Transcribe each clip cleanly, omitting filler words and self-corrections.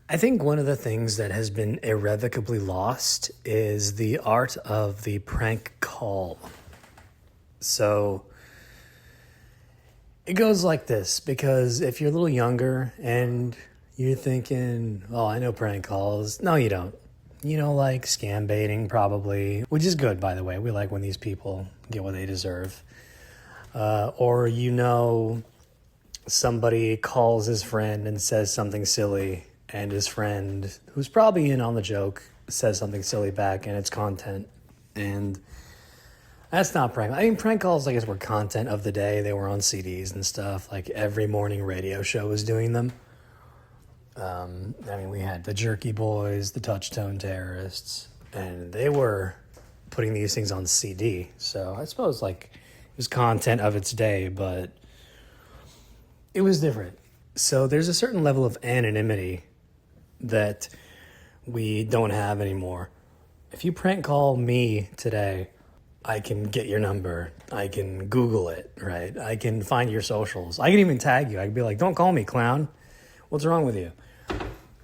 I think one of the things that has been irrevocably lost is the art of the prank call. So it goes like this because if you're a little younger and you're thinking, oh, I know prank calls. No, you don't. You know, like scam baiting, probably, which is good, by the way. We like when these people get what they deserve. Or, somebody calls his friend and says something silly, and his friend, who's probably in on the joke, says something silly back, and it's content. And that's not prank. I mean, prank calls, I guess, were content of the day. They were on CDs and stuff. Like every morning radio show was doing them. We had the Jerky Boys, the Touchtone Terrorists, and they were putting these things on CD. So I suppose like it was content of its day, but it was different. So there's a certain level of anonymity that we don't have anymore. If you prank call me today, I can get your number. I can Google it, right? I can find your socials. I can even tag you. I can be like, don't call me, clown. What's wrong with you?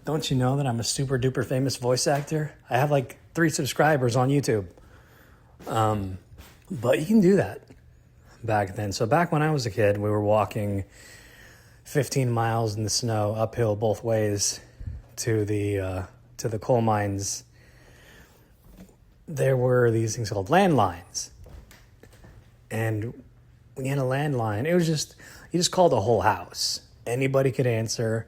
Don't you know that I'm a super duper famous voice actor? I have like 3 subscribers on YouTube. But you can do that back then. So back when I was a kid, we were walking 15 miles in the snow uphill both ways to the coal mines. There were these things called landlines. And when you had a landline, it was you just called the whole house. Anybody could answer,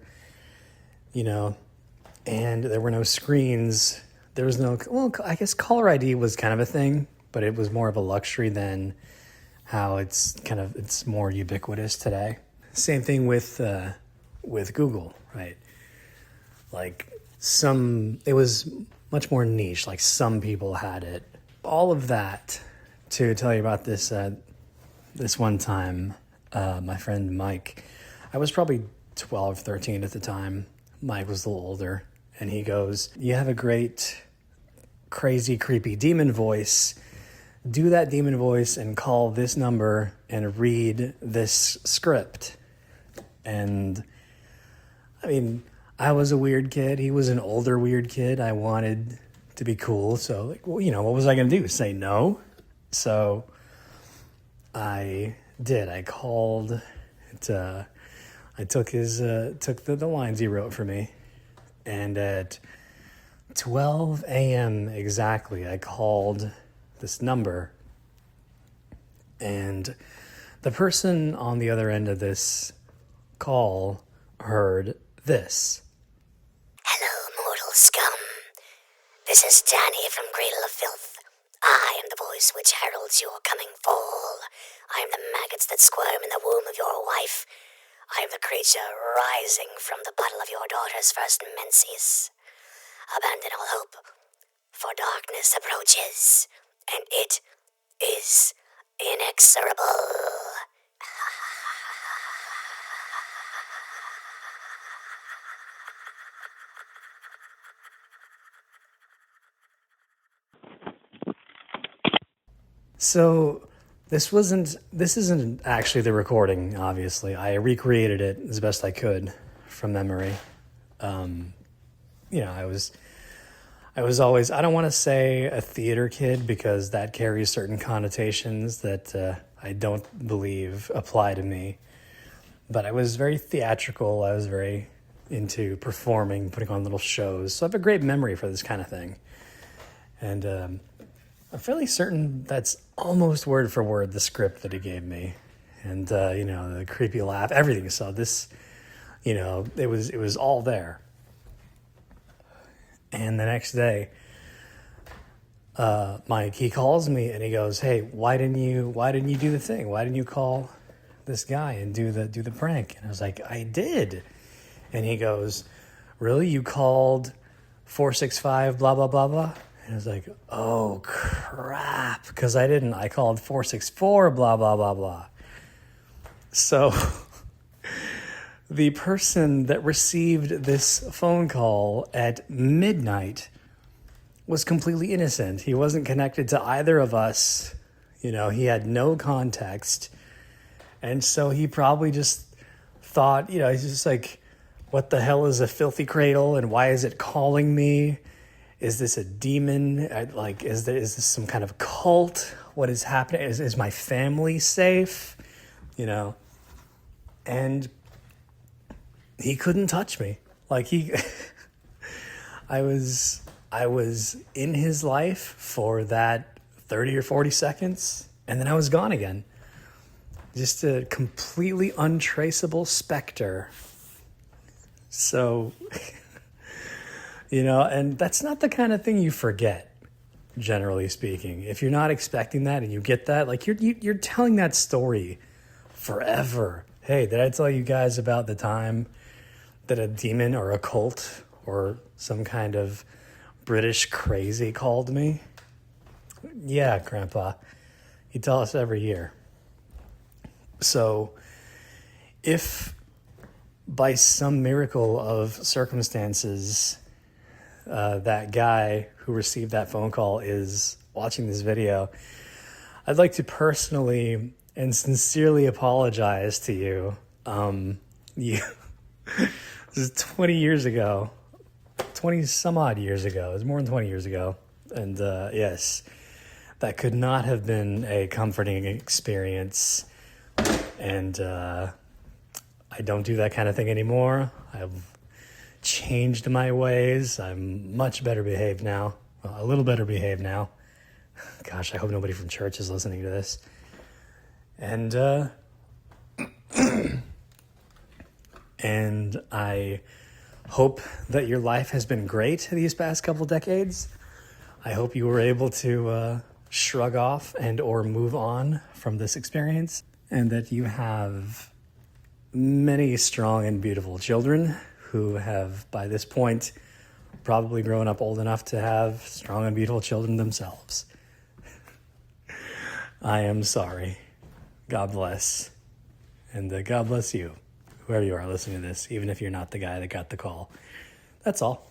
and there were no screens. There was I guess caller ID was kind of a thing, but it was more of a luxury than how it's more ubiquitous today. Same thing with Google, right? Like it was much more niche, like some people had it. All of that to tell you about this one time, my friend Mike, I was probably 12, 13 at the time. Mike was a little older, and he goes, you have a great, crazy, creepy demon voice. Do that demon voice and call this number and read this script. And I mean, I was a weird kid. He was an older weird kid. I wanted to be cool. So, what was I going to do? Say no? So I did. I called. I took the lines he wrote for me. And at 12 a.m. exactly, I called this number. And the person on the other end of this call heard this. Hello, mortal scum. This is Danny from Cradle of Filth. I am the voice which heralds your coming fall. I am the maggots that squirm in the womb of your wife. I am the creature rising from the puddle of your daughter's first menses. Abandon all hope, for darkness approaches, and it is inexorable. So this isn't actually the recording, obviously. I recreated it as best I could from memory. I was always, I don't want to say a theater kid because that carries certain connotations that I don't believe apply to me. But I was very theatrical. I was very into performing, putting on little shows. So I have a great memory for this kind of thing. And I'm fairly certain that's almost word for word the script that he gave me. And, the creepy laugh, everything. So this, it was all there. And the next day, Mike, he calls me and he goes, "Hey, why didn't you do the thing? Why didn't you call this guy and do the prank?" And I was like, "I did." And he goes, "Really? You called 465 blah blah blah blah?" And I was like, "Oh crap," because I didn't. I called 464 blah blah blah blah. So the person that received this phone call at midnight was completely innocent. He wasn't connected to either of us. He had no context. And so he probably just thought, he's just like, what the hell is a filthy cradle and why is it calling me? Is this a demon? Is this some kind of cult? What is happening? Is my family safe? You know? And he couldn't touch me. I was in his life for that 30 or 40 seconds, and then I was gone again. Just a completely untraceable specter. So, and that's not the kind of thing you forget, generally speaking. If you're not expecting that and you get that, you're telling that story forever. Hey, did I tell you guys about the time that a demon or a cult or some kind of British crazy called me? Yeah, Grandpa. You tell us every year. So, if by some miracle of circumstances, that guy who received that phone call is watching this video, I'd like to personally and sincerely apologize to you. This is 20 years ago, 20 some odd years ago. It was more than 20 years ago. And yes, that could not have been a comforting experience. And I don't do that kind of thing anymore. I've changed my ways. I'm much better behaved now. Well, a little better behaved now. Gosh, I hope nobody from church is listening to this. And and I hope that your life has been great these past couple decades. I hope you were able to shrug off and or move on from this experience, and that you have many strong and beautiful children who have, by this point, probably grown up old enough to have strong and beautiful children themselves. I am sorry. God bless. And God bless you, whoever you are listening to this, even if you're not the guy that got the call. That's all.